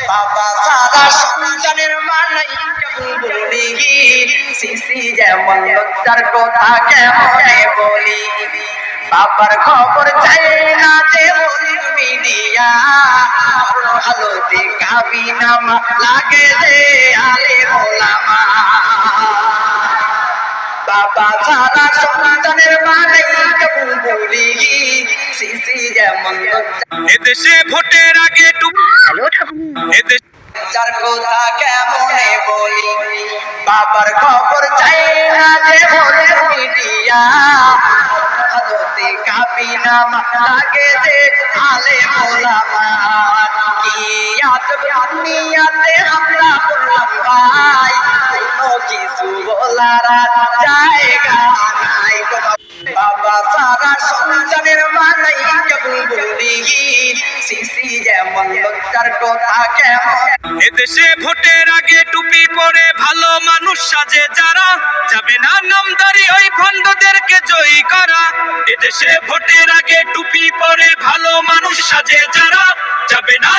বাবা সারা সন্তানের মানাই কেমন বলি সিসি যেমন লজ্জার কথা কেমনে বলি বাবার খবর চাই না যে বলি মিডিয়া আলোতে কাবি নামা লাগে যে আলে মোলামা বাবা ছাড়া সন্তানের মানাই কেমন বলি সিসি যেমন এদেশে ভোটের আগে যার কথা কেমনে বলি বাবার খবর চাই না যে বলে মিডিয়া আলোতে কাবি নামা লাগে যে আলে মোলামা কি আজব দুনিয়াতে আমরা বললাম ভাই কোনো কিছু বলার জায়গা নাই বাবা সারা সন্তানের মানাই কেবল বলি সিসি যেমন লজ্জার কথা কেমন এদেশে ভোটের আগে টুপি পরে ভালো মানুষ সাজে যারা যাবে না নামদারি ওই ভণ্ডদেরকে জয়ী করা এদেশে ভোটের আগে টুপি পরে ভালো মানুষ সাজে যারা যাবে না